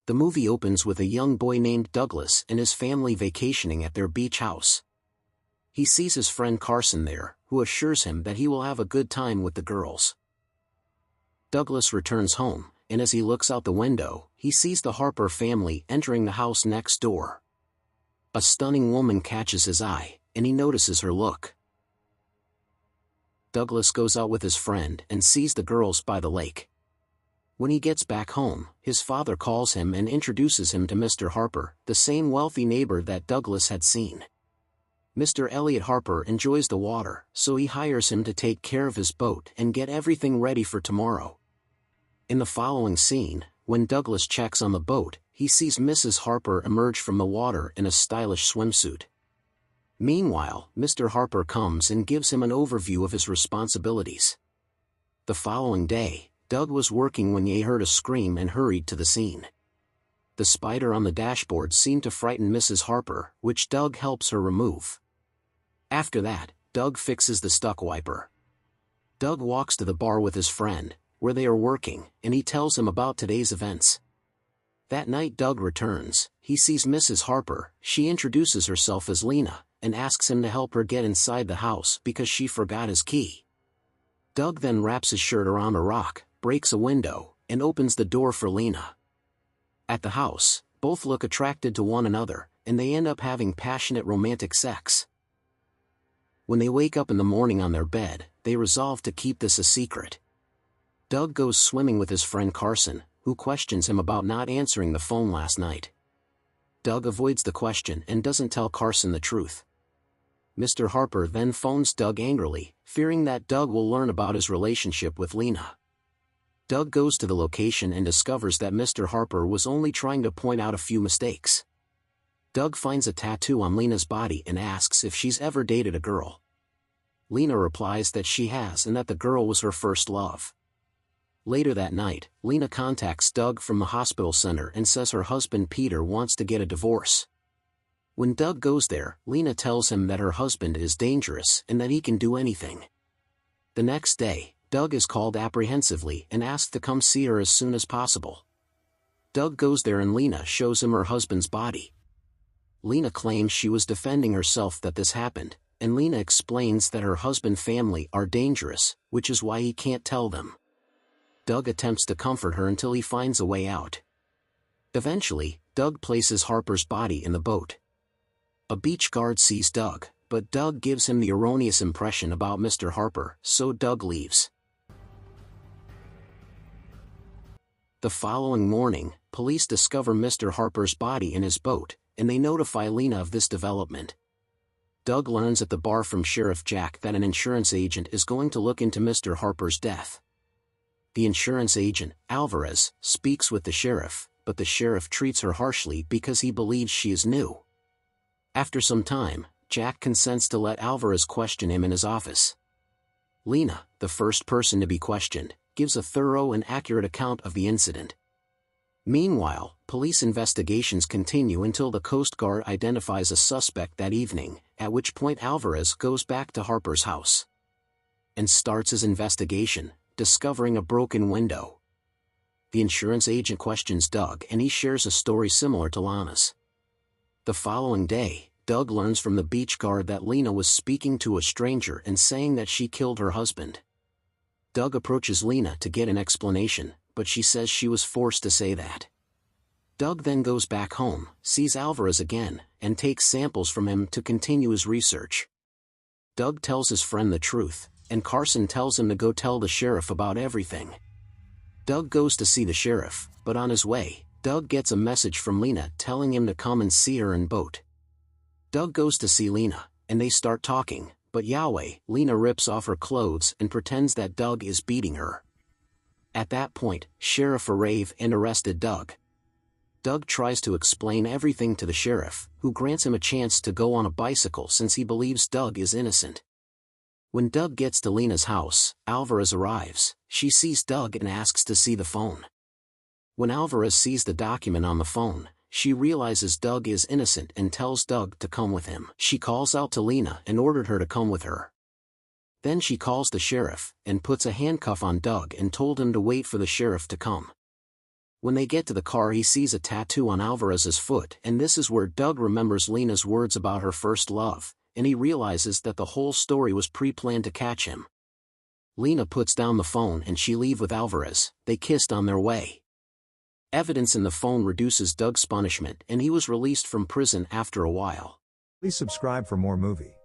The movie opens with a young boy named Douglas and his family vacationing at their beach house. He sees his friend Carson there, who assures him that he will have a good time with the girls. Douglas returns home, and as he looks out the window, he sees the Harper family entering the house next door. A stunning woman catches his eye, and he notices her look. Douglas goes out with his friend and sees the girls by the lake. When he gets back home, his father calls him and introduces him to Mr. Harper, the same wealthy neighbor that Douglas had seen. Mr. Elliot Harper enjoys the water, so he hires him to take care of his boat and get everything ready for tomorrow. In the following scene, when Douglas checks on the boat, he sees Mrs. Harper emerge from the water in a stylish swimsuit. Meanwhile, Mr. Harper comes and gives him an overview of his responsibilities. The following day, Doug was working when he heard a scream and hurried to the scene. The spider on the dashboard seemed to frighten Mrs. Harper, which Doug helps her remove. After that, Doug fixes the stuck wiper. Doug walks to the bar with his friend, where they are working, and he tells him about today's events. That night Doug returns, he sees Mrs. Harper, she introduces herself as Lena, and asks him to help her get inside the house because she forgot his key. Doug then wraps his shirt around a rock, breaks a window, and opens the door for Lena. At the house, both look attracted to one another, and they end up having passionate romantic sex. When they wake up in the morning on their bed, they resolve to keep this a secret. Doug goes swimming with his friend Carson, who questions him about not answering the phone last night. Doug avoids the question and doesn't tell Carson the truth. Mr. Harper then phones Doug angrily, fearing that Doug will learn about his relationship with Lena. Doug goes to the location and discovers that Mr. Harper was only trying to point out a few mistakes. Doug finds a tattoo on Lena's body and asks if she's ever dated a girl. Lena replies that she has and that the girl was her first love. Later that night, Lena contacts Doug from the hospital center and says her husband Peter wants to get a divorce. When Doug goes there, Lena tells him that her husband is dangerous and that he can do anything. The next day, Doug is called apprehensively and asked to come see her as soon as possible. Doug goes there and Lena shows him her husband's body. Lena claims she was defending herself that this happened, and Lena explains that her husband's family are dangerous, which is why he can't tell them. Doug attempts to comfort her until he finds a way out. Eventually, Doug places Harper's body in the boat. A beach guard sees Doug, but Doug gives him the erroneous impression about Mr. Harper, so Doug leaves. The following morning, police discover Mr. Harper's body in his boat, and they notify Lena of this development. Doug learns at the bar from Sheriff Jack that an insurance agent is going to look into Mr. Harper's death. The insurance agent, Alvarez, speaks with the sheriff, but the sheriff treats her harshly because he believes she is new. After some time, Jack consents to let Alvarez question him in his office. Lena, the first person to be questioned, gives a thorough and accurate account of the incident. Meanwhile, police investigations continue until the Coast Guard identifies a suspect that evening, at which point Alvarez goes back to Harper's house and starts his investigation, discovering a broken window. The insurance agent questions Doug and he shares a story similar to Lana's. The following day, Doug learns from the beach guard that Lena was speaking to a stranger and saying that she killed her husband. Doug approaches Lena to get an explanation, but she says she was forced to say that. Doug then goes back home, sees Alvarez again, and takes samples from him to continue his research. Doug tells his friend the truth, and Carson tells him to go tell the sheriff about everything. Doug goes to see the sheriff, but on his way, Doug gets a message from Lena telling him to come and see her in boat. Doug goes to see Lena, and they start talking, but Lena rips off her clothes and pretends that Doug is beating her. At that point, Sheriff arrived and arrested Doug. Doug tries to explain everything to the sheriff, who grants him a chance to go on a bicycle since he believes Doug is innocent. When Doug gets to Lena's house, Alvarez arrives. She sees Doug and asks to see the phone. When Alvarez sees the document on the phone, she realizes Doug is innocent and tells Doug to come with him. She calls out to Lena and ordered her to come with her. Then she calls the sheriff and puts a handcuff on Doug and told him to wait for the sheriff to come. When they get to the car, he sees a tattoo on Alvarez's foot, and this is where Doug remembers Lena's words about her first love, and he realizes that the whole story was pre-planned to catch him. Lena puts down the phone and she leaves with Alvarez. They kissed on their way. Evidence in the phone reduces Doug's punishment and he was released from prison after a while. Please subscribe for more movie